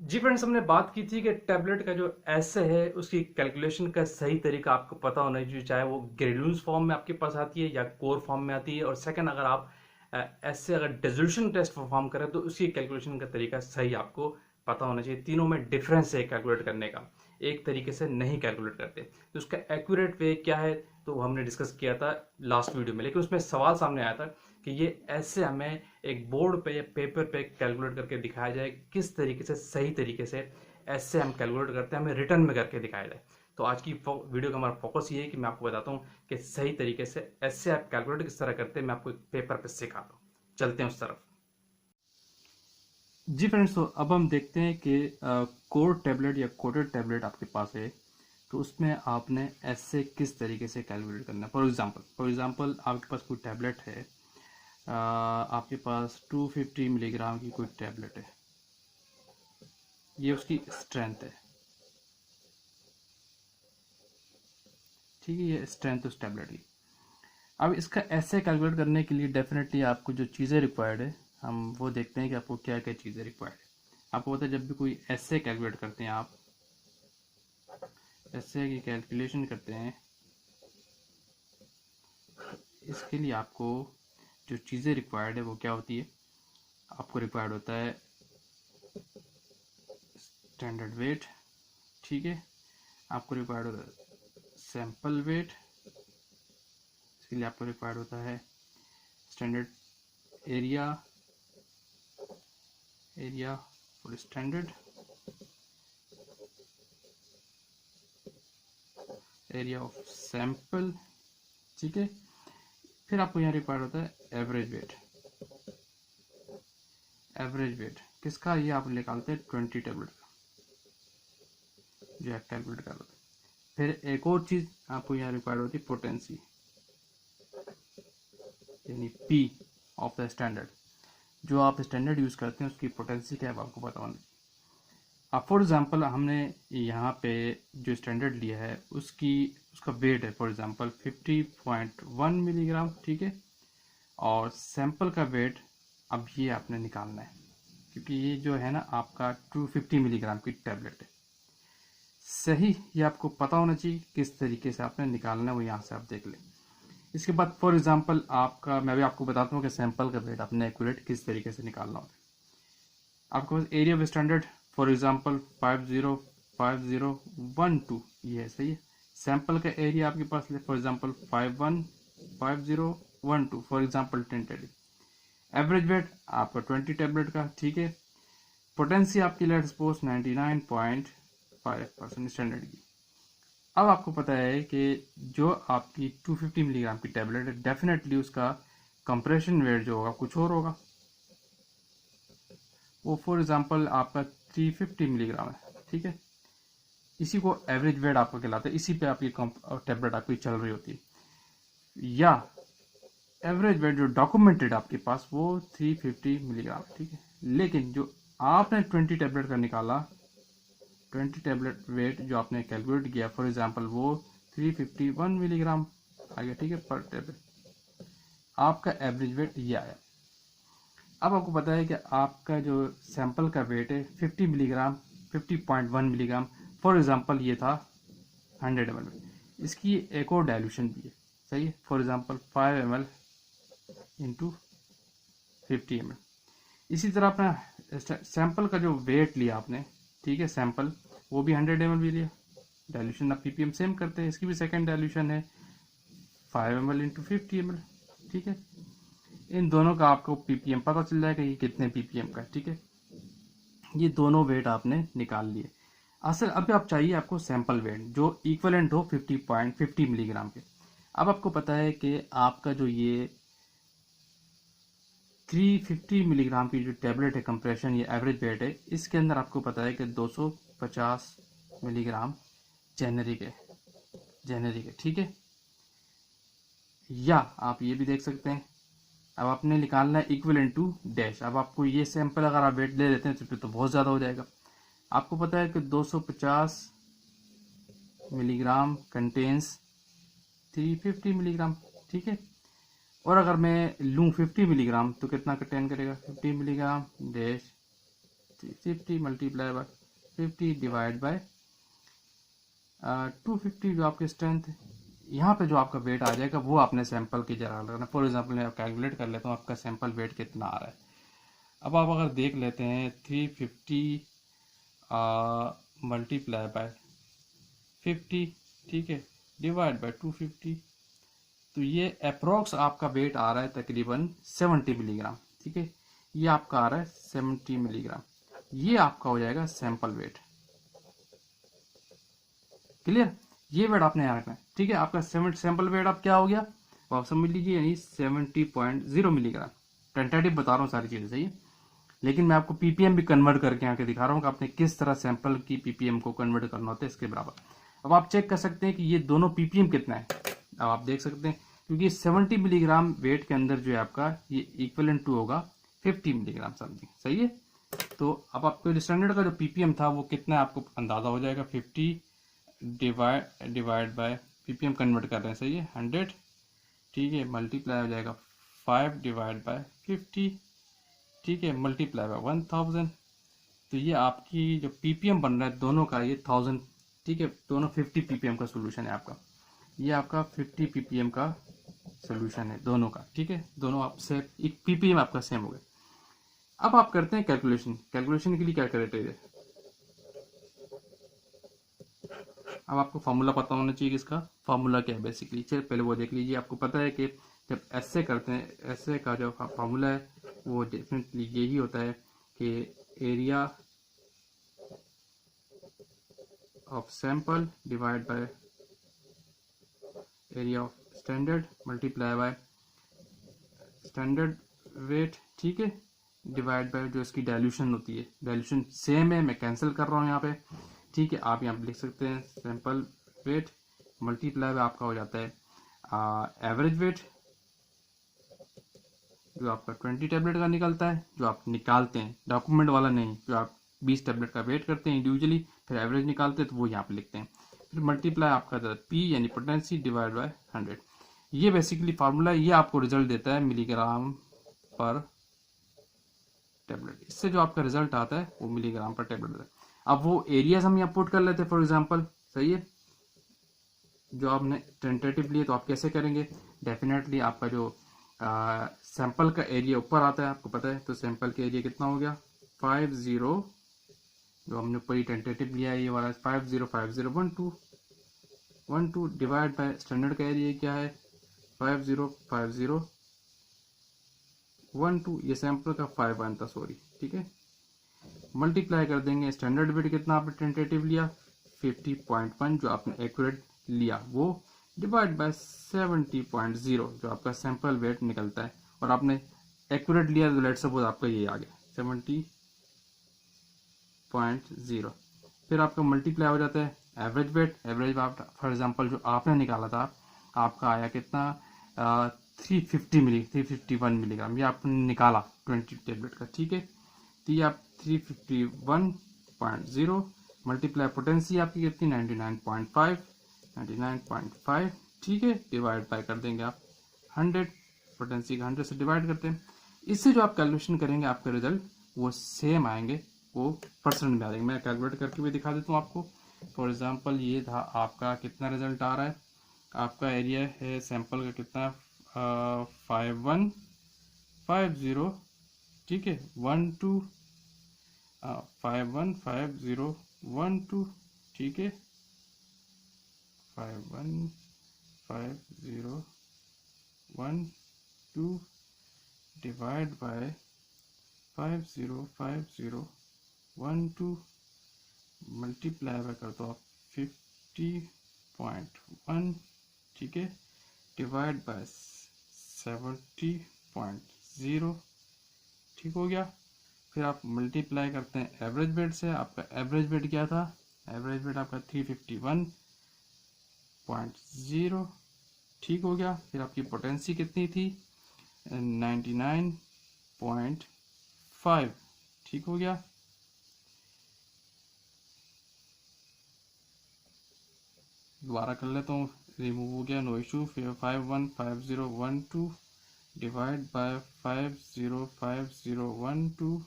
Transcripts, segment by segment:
जी friends, हमने बात की थी कि टैबलेट का जो ऐसे है उसकी कैलकुलेशन का सही तरीका आपको पता होना चाहिए, चाहे वो ग्रेन्यूल्स फॉर्म में आपके पास आती है या कोर फॉर्म में आती है। और सेकंड, अगर आप ऐसे अगर डिसोल्यूशन टेस्ट परफॉर्म करें तो उसकी कैलकुलेशन का तरीका सही आपको पता होना चाहिए। तीनों में डिफरेंस है कैलकुलेट करने का, एक तरीके से नहीं कैलकुलेट करते। तो उसका एक्यूरेट वे क्या है तो हमने डिस्कस किया था लास्ट वीडियो में, लेकिन उसमें सवाल सामने आया था कि ये ऐसे हमें एक बोर्ड पे या पेपर पे कैलकुलेट करके दिखाया जाए, किस तरीके से सही तरीके से ऐसे हम कैलकुलेट करते हैं, हमें रिटर्न में करके दिखाया जाए। तो आज की वीडियो का हमारा फोकस ये है कि मैं आपको बताता हूँ कि सही तरीके से ऐसे आप कैलकुलेट किस तरह करते हैं। मैं आपको एक पेपर पे सिखाता हूँ, चलते हैं उस तरफ। जी फ्रेंड्स, तो अब हम देखते हैं कि कोर टैबलेट या कोडेड टैबलेट आपके पास है तो उसमें आपने ऐसे किस तरीके से कैलकुलेट करना है। फॉर एग्जांपल आपके पास कोई टैबलेट है, आपके पास 250 मिलीग्राम की कोई टैबलेट है, ये उसकी स्ट्रेंथ है। ठीक है, ये स्ट्रेंथ उस टैबलेट की। अब इसका ऐसे कैलकुलेट करने के लिए डेफिनेटली आपको जो चीज़ें रिक्वायर्ड है, हम वो देखते हैं कि आपको क्या क्या चीज़ें रिक्वायर्ड है। आपको पता है जब भी कोई ऐसे कैलकुलेट करते हैं, आप ऐसे की कैलकुलेशन करते हैं, इसके लिए आपको जो चीज़ें रिक्वायर्ड है वो क्या होती है। आपको रिक्वायर्ड होता है स्टैंडर्ड वेट, ठीक है। आपको रिक्वायर्ड होता है सैंपल वेट, इसके लिए आपको रिक्वायर्ड होता है standard area, area for standard area of sample, ठीक है। फिर आपको यहाँ रिक्वायर्ड होता है एवरेज वेट। एवरेज वेट किसका, ये आप निकालते हैं 20 टेबलेट का, जो है कैलकुलेट कर रहे हैं। फिर एक और चीज़ आपको यहाँ रिक्वायर्ड होती है पोटेंसी, यानी पी ऑफ द स्टैंडर्ड। जो आप स्टैंडर्ड यूज़ करते हैं उसकी पोटेंसी क्या है आपको पता होना। अब फॉर एग्जांपल हमने यहाँ पे जो स्टैंडर्ड लिया है उसका वेट है फॉर एग्जांपल 50.1 मिलीग्राम, ठीक है। और सैंपल का वेट अब ये आपने निकालना है, क्योंकि ये जो है ना आपका 250 मिलीग्राम की टैबलेट है। सही, ये आपको पता होना चाहिए किस तरीके से आपने निकालना है, वो यहाँ से आप देख लें। इसके बाद फॉर एग्जांपल आपका, मैं भी आपको बताता हूँ कि सैंपल का वेट आपने एक्यूरेट किस तरीके से निकालना होता है। आपके पास area of standard for example 505012, ये है, सही है। सैंपल का एरिया आपके पास for example 515012 for example 10 tablet. Average weight आपका 20 टेबलेट का, ठीक है। पोटेंसी आपकी लेट सपोज 99.5% स्टैंडर्ड की। अब आपको पता है कि जो आपकी 250 मिलीग्राम की टैबलेट है, डेफिनेटली उसका कंप्रेशन वेट जो होगा कुछ और होगा। वो फॉर एग्जांपल आपका 350 मिलीग्राम है, ठीक है। इसी को एवरेज वेट आपका कहलाता है, इसी पे आपकी टैबलेट आपकी चल रही होती है। या एवरेज वेट जो डॉक्यूमेंटेड आपके पास वो 350 मिलीग्राम, ठीक है। लेकिन जो आपने 20 टैबलेट का निकाला, 20 टैबलेट वेट जो आपने कैलकुलेट किया फॉर एग्जांपल वो 351 मिलीग्राम आ गया, ठीक है, पर टैबलेट। आपका एवरेज वेट ये आया। अब आपको पता है कि आपका जो सैंपल का वेट है 50 मिलीग्राम, 50.1 मिलीग्राम, फॉर एग्जांपल ये था 100 ml में। इसकी एक और डायल्यूशन भी है, सही है। For example 5 ml into 50 ml। इसी तरह अपना सैंपल का जो वेट लिया आपने, ठीक है, सैंपल वो भी 100 ml भी लिया। डायल्यूशन आप पीपीएम सेम करते हैं, इसकी भी सेकेंड डायल्यूशन है 5 ml इंटू 50 ml, ठीक है। इन दोनों का आपको पीपीएम पता चल जाएगा कि कितने पीपीएम का, ठीक है। ये दोनों वेट आपने निकाल लिए। असल अब आप चाहिए आपको सैंपल वेट जो इक्वलेंट हो 50.50 मिलीग्राम के। अब आपको पता है कि आपका जो ये 350 मिलीग्राम की जो टैबलेट है कंप्रेशन, ये एवरेज वेट है, इसके अंदर आपको पता है कि 250 मिलीग्राम जेनेरिक है, जेनेरिक है, ठीक है। या आप ये भी देख सकते हैं, अब आपने निकालना है इक्विवेलेंट टू डैश। अब आपको ये सैंपल अगर आप वेट ले लेते हैं तो फिर तो बहुत ज़्यादा हो जाएगा। आपको पता है कि 250 मिलीग्राम कंटेन्स 350 मिलीग्राम, ठीक है। और अगर मैं लूँ 50 मिलीग्राम तो कितना कंटेन करेगा, 50 milligram dash 350 multiply by 50 divide by 250 जो आपकी स्ट्रेंथ है। यहाँ पे जो आपका वेट आ जाएगा वो आपने सैंपल की जगह लगाना। फॉर एग्जांपल मैं कैलकुलेट कर लेता हूँ आपका सैंपल वेट कितना आ रहा है। अब आप अगर देख लेते हैं 350 मल्टीप्लाई बाय 50, ठीक है, डिवाइड बाय 250, तो ये अप्रोक्स आपका वेट आ रहा है तकरीबन 70 मिलीग्राम, ठीक है। ये आपका आ रहा है 70 मिलीग्राम, ये आपका हो जाएगा सैंपल वेट। क्लियर? ये वेट आपने यहाँ रखना है, ठीक है। आपका सैंपल वेट आप क्या हो गया वो आप समझ लीजिए, यानी 70.0 मिलीग्राम। टेंटेटिव बता रहा हूँ सारी चीजें, सही है। लेकिन मैं आपको पीपीएम भी कन्वर्ट करके यहाँ के दिखा रहा हूँ कि आपने किस तरह सैंपल की पीपीएम को कन्वर्ट करना होता है इसके बराबर। अब आप चेक कर सकते हैं कि ये दोनों पीपीएम कितना है। अब आप देख सकते हैं क्योंकि 70 मिलीग्राम वेट के अंदर जो है आपका ये इक्वलेंट टू होगा 50 मिलीग्राम समथिंग, सही है। तो अब आपको स्टैंडर्ड का जो पीपीएम था वो कितना है आपको अंदाजा हो जाएगा। 50 डिवाइड बाय पीपीएम कन्वर्ट कर रहे हैं, सही है, 100, ठीक है, मल्टीप्लाई हो जाएगा 5 डिवाइड बाय 50, ठीक है, मल्टीप्लाई बाय 1000। तो ये आपकी जो पीपीएम बन रहा है दोनों का ये 1000, ठीक है, दोनों 50 पीपीएम का सोल्यूशन है आपका। ये आपका 50 पीपीएम का सोल्यूशन है दोनों का, ठीक है। दोनों आपसे एक पीपीएम आपका सेम हो गया। अब आप करते हैं कैलकुलेशन। कैलकुलेशन के लिए क्या क्राइटेरिया, अब आपको फार्मूला पता होना चाहिए कि इसका फार्मूला क्या है बेसिकली। चलिए पहले वो देख लीजिए। आपको पता है कि जब ऐसे करते हैं, ऐसे का जो फार्मूला है वो डेफिनेटली यही होता है कि area of sample divide by area of standard multiply by standard weight, ठीक है, डिवाइड बाय जो इसकी डाइल्यूशन होती है। डाइल्यूशन सेम है, मैं कैंसिल कर रहा हूँ यहाँ पे, ठीक है। आप यहाँ पे लिख सकते हैं सैंपल वेट मल्टीप्लाई बाय आपका हो जाता है एवरेज वेट जो आपका 20 टैबलेट का निकलता है, जो आप निकालते हैं डॉक्यूमेंट वाला नहीं, जो आप 20 टैबलेट का वेट करते हैं इंडिविजुअली, फिर एवरेज निकालते हैं तो वो यहाँ पे लिखते हैं। फिर मल्टीप्लाई आपका पी यानी पोटेंसी डिवाइड बाय 100। ये बेसिकली फार्मूला, ये आपको रिजल्ट देता है मिलीग्राम पर टेबलेट। इससे जो आपका रिजल्ट आता है वो मिलीग्राम पर टेबलेट है। अब वो एरियाज हम यहाँ पुट कर लेते हैं फॉर एग्जांपल, सही है। जो आपने टेंटेटिव लिए तो आप कैसे करेंगे, डेफिनेटली आपका जो सैंपल का एरिया ऊपर आता है आपको पता है, तो सैंपल का एरिया कितना हो गया 50, जो हमने ऊपर ही टेंटेटिव लिया है ये वाला 505012 डिवाइड बाय स्टैंडर्ड का एरिया क्या है 505012, ये सैंपल का 5 था, सॉरी, ठीक है। मल्टीप्लाई कर देंगे स्टैंडर्ड वेट कितना आपने टेंटेटिव लिया 50.1 जो आपने एक्यूरेट लिया वो, डिवाइड बाय 70.0 जो आपका सैंपल वेट निकलता है, और आपने एक्यूरेट लिया तो लेट्स सपोज आपका ये आ गया 70.0। फिर आपका मल्टीप्लाई हो जाता है average weight. Average for example जो आपने निकाला था आपका आया कितना 351 मिलीग्राम, ये आपने निकाला 20 टेबलेट का, ठीक है। तो ये आप 351.0 मल्टीप्लाई पोटेंसी आपकी कितनी 99.5, ठीक है, डिवाइड बाय कर देंगे आप 100, पोटेंसी का 100 से डिवाइड करते हैं। इससे जो आप कैलकुलेशन करेंगे आपका रिजल्ट वो सेम आएंगे, वो परसेंट में आ जाएंगे। मैं कैलकुलेट करके भी दिखा देता हूँ आपको। फॉर एग्जांपल ये था आपका कितना रिजल्ट आ रहा है, आपका एरिया है सैंपल का कितना 5150, ठीक है, 12 515012, ठीक है, 515012 डिवाइड बाय 505012 मल्टीप्लाई बाय कर दो आप 50.1, ठीक है, डिवाइड बाय 70.0, ठीक हो गया। फिर आप मल्टीप्लाई करते हैं एवरेज वेट से। आपका एवरेज वेट क्या था, एवरेज वेट आपका 351.0, ठीक हो गया। फिर आपकी पोटेंसी कितनी थी 99.5, ठीक हो गया। दोबारा कर लेता हूँ, रिमूव हो गया, नो इशू। फिर 515012 divide by 505012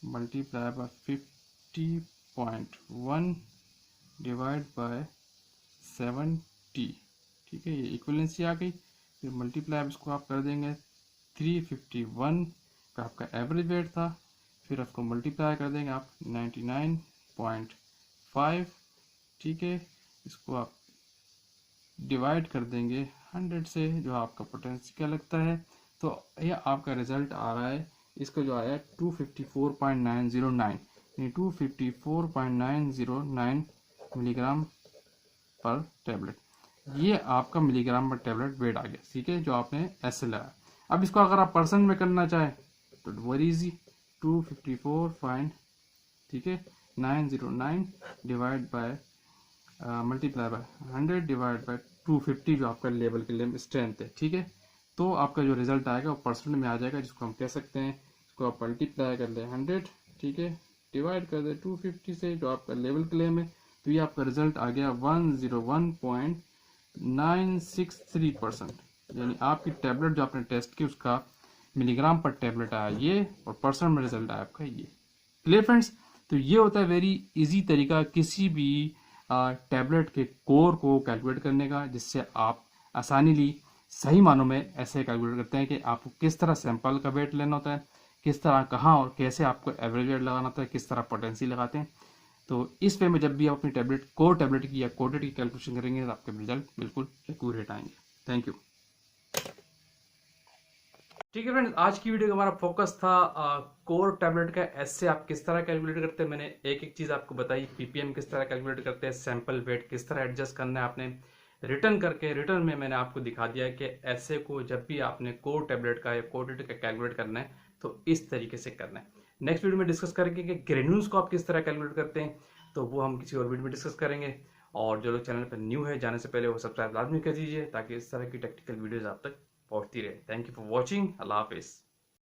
multiply by 50.1 divide by 70, ठीक है, ये इक्विवेलेंसी आ गई। फिर मल्टीप्लाई इसको आप कर देंगे 351 का आपका एवरेज वेट था, फिर उसको मल्टीप्लाई कर देंगे आप 99.5, ठीक है, इसको आप डिवाइड कर देंगे 100 से, जो आपका पोटेंशियल लगता है। तो ये आपका रिजल्ट आ रहा है, इसका जो आया 254.909, यानी 254.909 मिलीग्राम पर टेबलेट। ये आपका मिलीग्राम पर टेबलेट वेट आ गया, ठीक है, जो आपने ऐसे लगाया। अब इसको अगर आप परसेंट में करना चाहें तो वेरी इजी, 254, ठीक है, 909 divide by multiply by 100 divide by 250, जो आपका लेवल के लिए स्ट्रेंथ है, ठीक है। तो आपका जो रिजल्ट आएगा वो परसेंट में आ जाएगा, जिसको हम कह सकते हैं, इसको आप मल्टीप्लाई कर लें 100, ठीक है, डिवाइड कर दें 250 से, जो आपका लेवल क्लेम है। तो ये आपका रिजल्ट आ गया 101.963%, यानी आपकी टैबलेट जो आपने टेस्ट की उसका मिलीग्राम पर टैबलेट आया ये, और परसेंट में रिजल्ट आया आपका ये। Clear friends? तो ये होता है वेरी इजी तरीका किसी भी टैबलेट के कोर को कैलकुलेट करने का, जिससे आप आसानीली सही मानों में ऐसे कैलकुलेट करते हैं कि आपको किस तरह सैंपल का वेट लेना होता है, किस तरह कहाँ और कैसे आपको एवरेज वेट लगाना होता है, किस तरह पोटेंसी लगाते हैं। तो इस वे में जब भी आप अपनी टैबलेट कोर टैबलेट की या कोटेड की कैलकुलेशन करेंगे तो आपके रिजल्ट बिल्कुल एक्यूरेट आएंगे। Thank you. ठीक है फ्रेंड्स, आज की वीडियो का हमारा फोकस था कोर टैबलेट का ऐसे आप किस तरह कैलकुलेट करते हैं। मैंने एक एक चीज आपको बताई, पीपीएम किस तरह कैलकुलेट करते हैं, सैंपल वेट किस तरह एडजस्ट करना है आपने रिटर्न करके। रिटर्न में मैंने आपको दिखा दिया है कि ऐसे को जब भी आपने कोर टैबलेट का या कोटेड का कैलकुलेट करना है तो इस तरीके से करना है। नेक्स्ट वीडियो में डिस्कस करेंगे कि ग्रेन्यूल्स को आप किस तरह कैलकुलेट करते हैं, तो वो हम किसी और वीडियो में डिस्कस करेंगे। और जो लोग चैनल पर न्यू है, जाने से पहले वो सब्सक्राइब लाजमी कर दीजिए ताकि इस तरह की टेक्निकल वीडियोज आप तक पहुंचती रहे। Thank you for watching. अल्लाह हाफिज़।